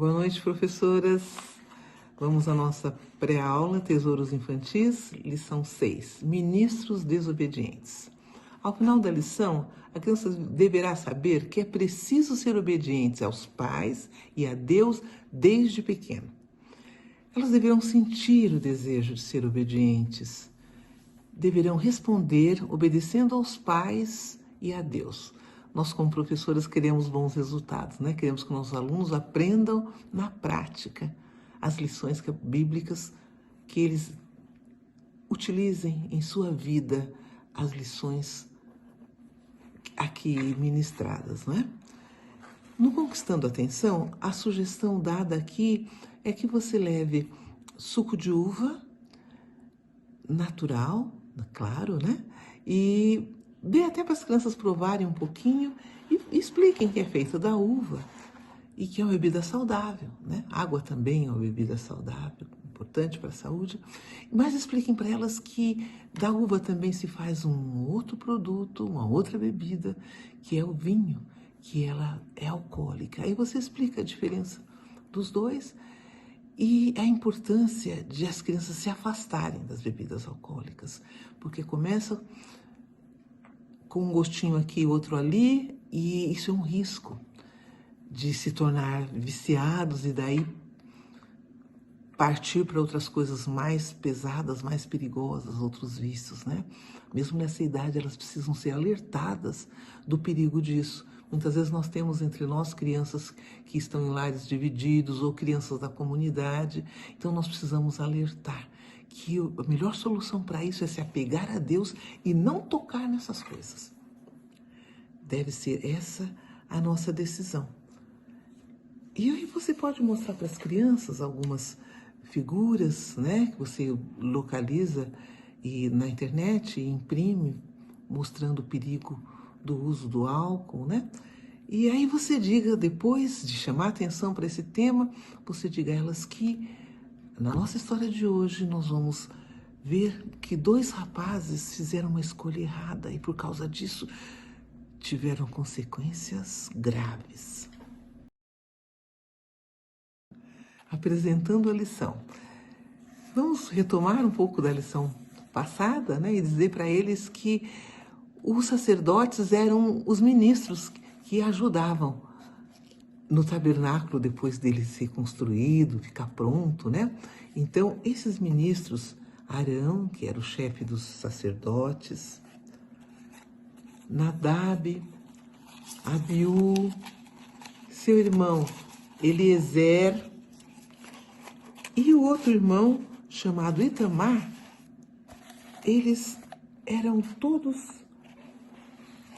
Boa noite, professoras. Vamos à nossa pré-aula, Tesouros Infantis, lição 6, Ministros Desobedientes. Ao final da lição, a criança deverá saber que é preciso ser obediente aos pais e a Deus desde pequeno. Elas deverão sentir o desejo de ser obedientes, deverão responder obedecendo aos pais e a Deus. Nós, como professoras, queremos bons resultados, né? Queremos que nossos alunos aprendam na prática as lições bíblicas, que eles utilizem em sua vida as lições aqui ministradas, não é? No Conquistando a Atenção, a sugestão dada aqui é que você leve suco de uva natural, claro, né? E dê até para as crianças provarem um pouquinho e expliquem que é feita da uva e que é uma bebida saudável, né? Água também é uma bebida saudável, importante para a saúde. Mas expliquem para elas que da uva também se faz um outro produto, uma outra bebida, que é o vinho, que ela é alcoólica. Aí você explica a diferença dos dois e a importância de as crianças se afastarem das bebidas alcoólicas, porque começa com um gostinho aqui, outro ali, e isso é um risco de se tornar viciados e daí partir para outras coisas mais pesadas, mais perigosas, outros vícios, né? Mesmo nessa idade, elas precisam ser alertadas do perigo disso. Muitas vezes nós temos entre nós crianças que estão em lares divididos ou crianças da comunidade, então nós precisamos alertar que a melhor solução para isso é se apegar a Deus e não tocar nessas coisas. Deve ser essa a nossa decisão. E aí você pode mostrar para as crianças algumas figuras, né, que você localiza na internet e imprime, mostrando o perigo do uso do álcool, né? E aí você diga, depois de chamar atenção para esse tema, você diga a elas que na nossa história de hoje nós vamos ver que 2 rapazes fizeram uma escolha errada e por causa disso tiveram consequências graves. Apresentando a lição. Vamos retomar um pouco da lição passada, né, e dizer para eles que os sacerdotes eram os ministros que ajudavam no tabernáculo depois dele ser construído, ficar pronto, né? Então, esses ministros, Arão, que era o chefe dos sacerdotes, Nadab, Abiú, seu irmão Eliezer e o outro irmão chamado Itamar, eles eram todos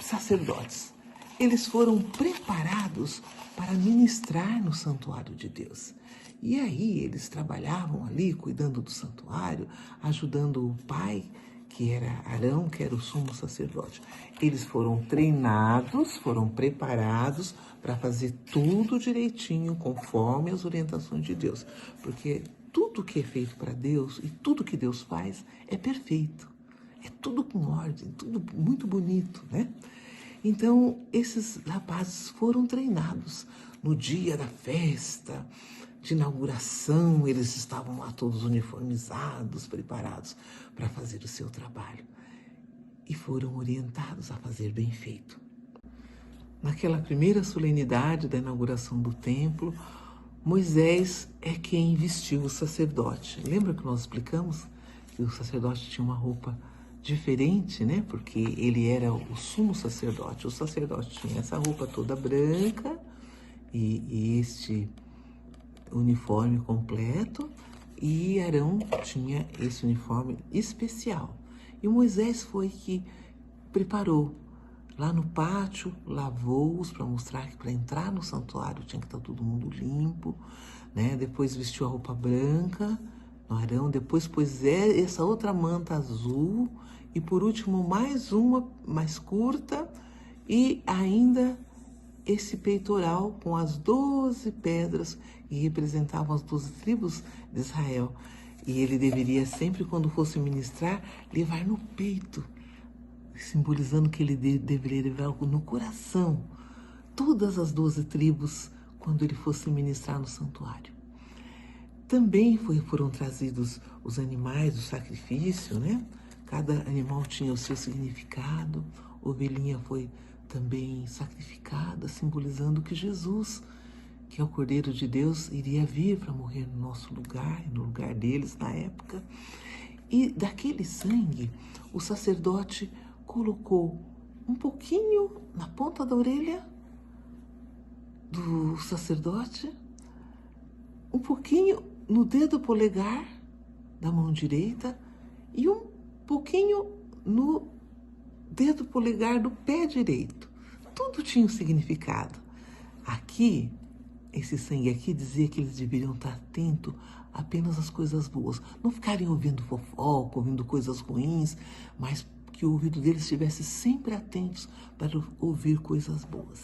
sacerdotes. Eles foram preparados para ministrar no santuário de Deus. E aí eles trabalhavam ali, cuidando do santuário, ajudando o pai, que era Arão, que era o sumo sacerdote. Eles foram treinados, foram preparados para fazer tudo direitinho, conforme as orientações de Deus. Porque tudo que é feito para Deus e tudo que Deus faz é perfeito. É tudo com ordem, tudo muito bonito, né? Então, esses rapazes foram treinados. No dia da festa de inauguração, eles estavam lá todos uniformizados, preparados para fazer o seu trabalho. E foram orientados a fazer bem feito. Naquela primeira solenidade da inauguração do templo, Moisés é quem vestiu o sacerdote. Lembra que nós explicamos que o sacerdote tinha uma roupa diferente, né? Porque ele era o sumo sacerdote. O sacerdote tinha essa roupa toda branca e este uniforme completo, e Arão tinha esse uniforme especial. E Moisés foi que preparou. Lá no pátio, lavou-os para mostrar que para entrar no santuário tinha que estar todo mundo limpo, né? Depois vestiu a roupa branca no Arão, depois pôs essa outra manta azul e por último mais uma mais curta e ainda esse peitoral com as 12 pedras que representavam as 12 tribos de Israel. E ele deveria sempre, quando fosse ministrar, levar no peito, simbolizando que ele deveria levar no coração todas as 12 tribos quando ele fosse ministrar no santuário. Também foram trazidos os animais do sacrifício, né? Cada animal tinha o seu significado. A ovelhinha foi também sacrificada, simbolizando que Jesus, que é o Cordeiro de Deus, iria vir para morrer no nosso lugar, no lugar deles na época. E daquele sangue, o sacerdote colocou um pouquinho na ponta da orelha do sacerdote, um pouquinho no dedo polegar da mão direita e um pouquinho no dedo polegar do pé direito. Tudo tinha um significado. Aqui, esse sangue aqui dizia que eles deveriam estar atentos apenas às coisas boas. Não ficarem ouvindo fofoca, ouvindo coisas ruins, mas que o ouvido deles estivesse sempre atentos para ouvir coisas boas.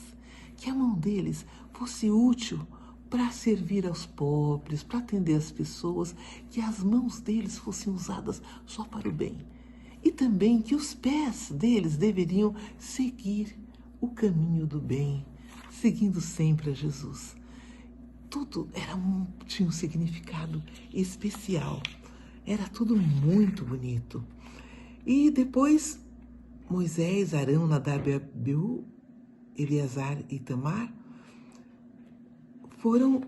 Que a mão deles fosse útil para servir aos pobres, para atender as pessoas, que as mãos deles fossem usadas só para o bem. E também que os pés deles deveriam seguir o caminho do bem, seguindo sempre a Jesus. Tudo tinha um significado especial. Era tudo muito bonito. E depois, Moisés, Arão, Nadab e Abiú, Eleazar e Itamar foram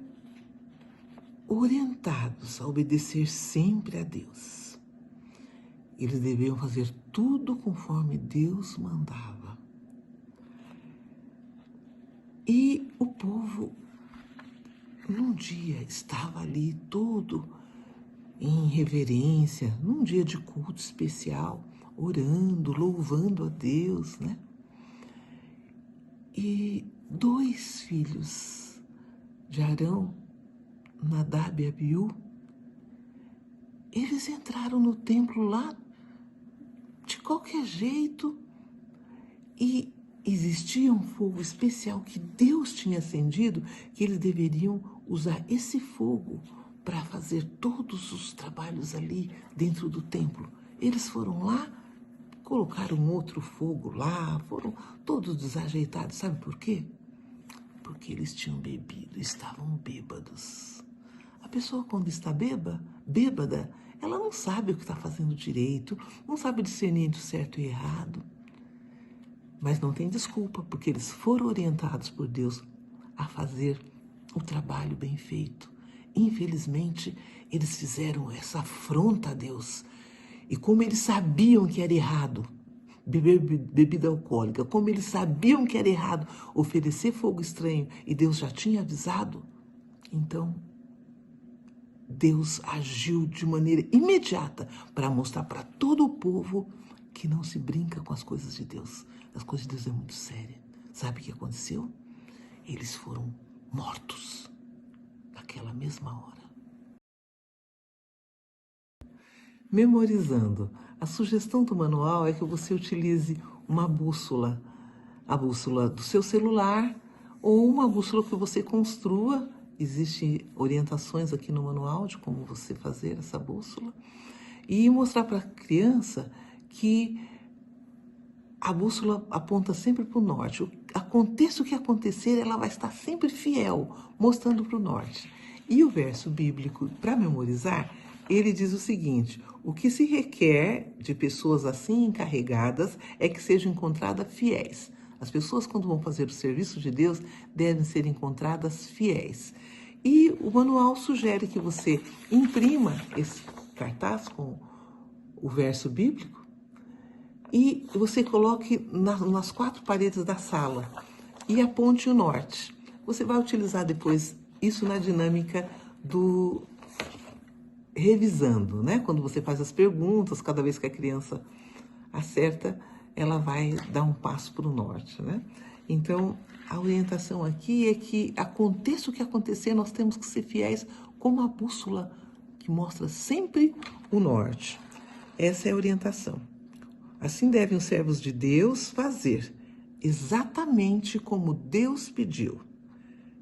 orientados a obedecer sempre a Deus. Eles deviam fazer tudo conforme Deus mandava. E o povo, num dia, estava ali todo em reverência, num dia de culto especial, orando, louvando a Deus, né? E 2 filhos de Arão, Nadab e Abiú, eles entraram no templo lá de qualquer jeito e existia um fogo especial que Deus tinha acendido, que eles deveriam usar esse fogo para fazer todos os trabalhos ali dentro do templo. Eles foram lá, colocaram outro fogo lá, foram todos desajeitados. Sabe por quê? Porque eles tinham bebido, estavam bêbados. A pessoa, quando está bêbada, ela não sabe o que está fazendo direito, não sabe discernir entre o certo e errado. Mas não tem desculpa, porque eles foram orientados por Deus a fazer o trabalho bem feito. Infelizmente, eles fizeram essa afronta a Deus. E como eles sabiam que era errado beber bebida alcoólica, como eles sabiam que era errado oferecer fogo estranho, e Deus já tinha avisado, então Deus agiu de maneira imediata para mostrar para todo o povo que não se brinca com as coisas de Deus. As coisas de Deus é muito séria. Sabe o que aconteceu? Eles foram mortos naquela mesma hora. Memorizando. A sugestão do manual é que você utilize uma bússola, a bússola do seu celular ou uma bússola que você construa. Existem orientações aqui no manual de como você fazer essa bússola. E mostrar para a criança que a bússola aponta sempre para o norte. Aconteça o que acontecer, ela vai estar sempre fiel, mostrando para o norte. E o verso bíblico, para memorizar, ele diz o seguinte: o que se requer de pessoas assim encarregadas é que sejam encontradas fiéis. As pessoas, quando vão fazer o serviço de Deus, devem ser encontradas fiéis. E o manual sugere que você imprima esse cartaz com o verso bíblico e você coloque nas 4 paredes da sala e aponte o norte. Você vai utilizar depois isso na dinâmica do revisando, né? Quando você faz as perguntas, cada vez que a criança acerta, ela vai dar um passo para o norte, né? Então, a orientação aqui é que aconteça o que acontecer, nós temos que ser fiéis como a bússola que mostra sempre o norte. Essa é a orientação. Assim devem os servos de Deus fazer, exatamente como Deus pediu,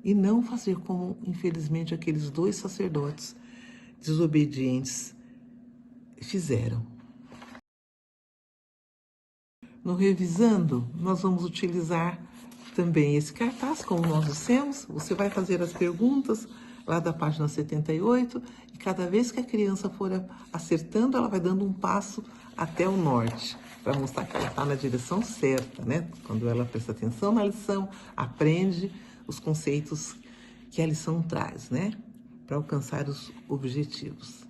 e não fazer como, infelizmente, aqueles 2 sacerdotes desobedientes fizeram. No revisando, nós vamos utilizar também esse cartaz, como nós dissemos. Você vai fazer as perguntas lá da página 78 e cada vez que a criança for acertando, ela vai dando um passo até o norte, para mostrar que ela está na direção certa, né? Quando ela presta atenção na lição, aprende os conceitos que a lição traz, né? Para alcançar os objetivos.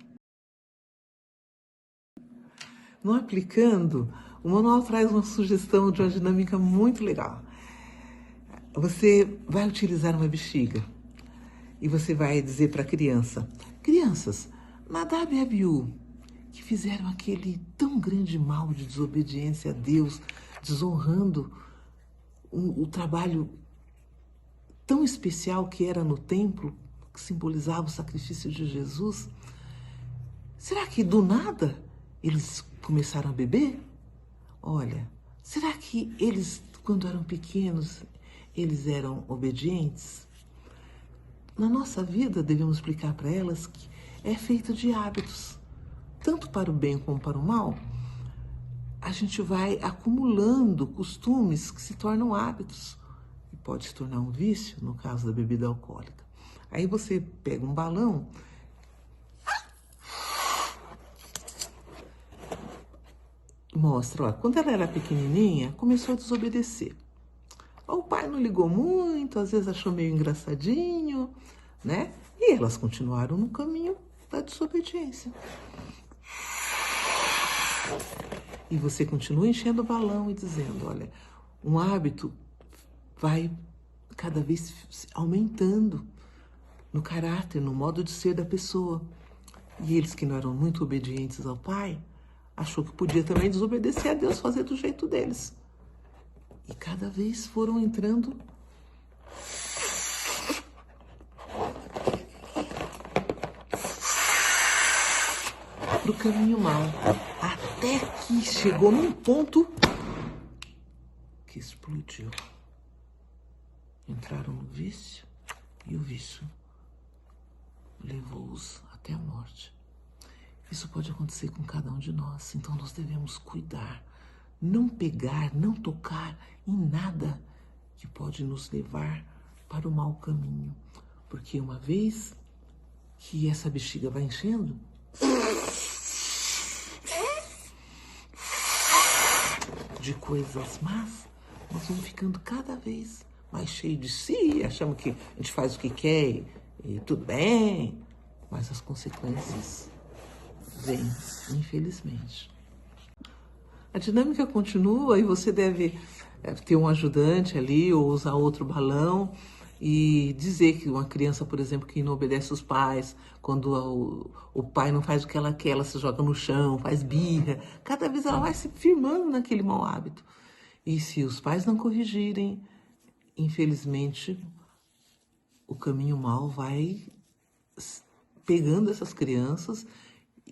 No aplicando, o manual traz uma sugestão de uma dinâmica muito legal. Você vai utilizar uma bexiga e você vai dizer para a criança: crianças, Nadab e Abiú, que fizeram aquele tão grande mal de desobediência a Deus, desonrando o trabalho tão especial que era no templo, que simbolizava o sacrifício de Jesus, será que do nada eles começaram a beber? Olha, será que eles, quando eram pequenos, eles eram obedientes? Na nossa vida, devemos explicar para elas que é feita de hábitos, tanto para o bem como para o mal. A gente vai acumulando costumes que se tornam hábitos e pode se tornar um vício, no caso da bebida alcoólica. Aí você pega um balão mostra, ó, quando ela era pequenininha, começou a desobedecer. O pai não ligou muito, às vezes achou meio engraçadinho, né? E elas continuaram no caminho da desobediência. E você continua enchendo o balão e dizendo, olha, um hábito vai cada vez aumentando no caráter, no modo de ser da pessoa. E eles que não eram muito obedientes ao pai, achou que podia também desobedecer a Deus, fazer do jeito deles. E cada vez foram entrando pro caminho mal. Até que chegou num ponto que explodiu. Entraram no vício e o vício levou-os até a morte. Isso pode acontecer com cada um de nós, então nós devemos cuidar, não pegar, não tocar em nada que pode nos levar para o mau caminho. Porque uma vez que essa bexiga vai enchendo, de coisas más, nós vamos ficando cada vez mais cheios de si, achamos que a gente faz o que quer e tudo bem, mas as consequências vêm, infelizmente. A dinâmica continua e você deve ter um ajudante ali ou usar outro balão e dizer que uma criança, por exemplo, que não obedece os pais, quando o pai não faz o que ela quer, ela se joga no chão, faz birra, cada vez ela vai se firmando naquele mau hábito. E se os pais não corrigirem, infelizmente, o caminho mal vai pegando essas crianças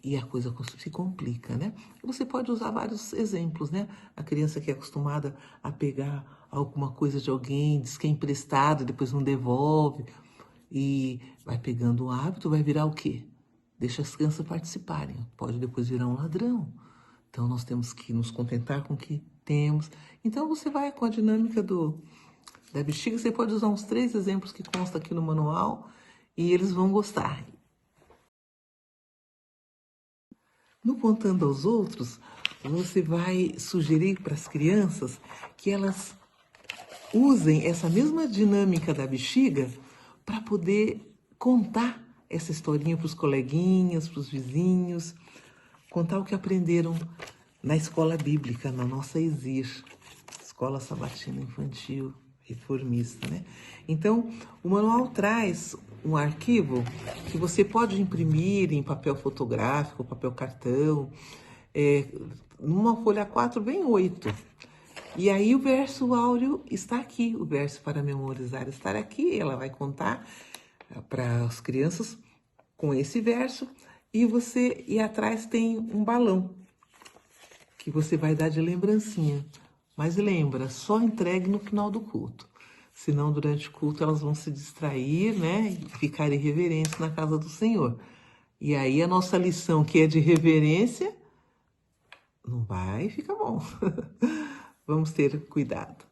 e a coisa se complica, né? Você pode usar vários exemplos, né? A criança que é acostumada a pegar alguma coisa de alguém, diz que é emprestado, depois não devolve, e vai pegando o hábito, vai virar o quê? Deixa as crianças participarem, pode depois virar um ladrão. Então, nós temos que nos contentar com o que temos. Então, você vai com a dinâmica da bexiga, você pode usar uns 3 exemplos que constam aqui no manual, e eles vão gostar. No Contando aos Outros, você vai sugerir para as crianças que elas usem essa mesma dinâmica da bexiga para poder contar essa historinha para os coleguinhas, para os vizinhos, contar o que aprenderam na escola bíblica, na nossa ESIR, Escola Sabatina Infantil Reformista, né? Então, o manual traz um arquivo que você pode imprimir em papel fotográfico, papel cartão, numa folha 4 vem 8. E aí o verso áureo está aqui, o verso para memorizar está aqui, ela vai contar para as crianças com esse verso, e atrás tem um balão que você vai dar de lembrancinha. Mas lembra, só entregue no final do culto. Senão, durante o culto, elas vão se distrair, né? E ficar irreverentes na casa do Senhor. E aí, a nossa lição, que é de reverência, não vai ficar bom. Vamos ter cuidado.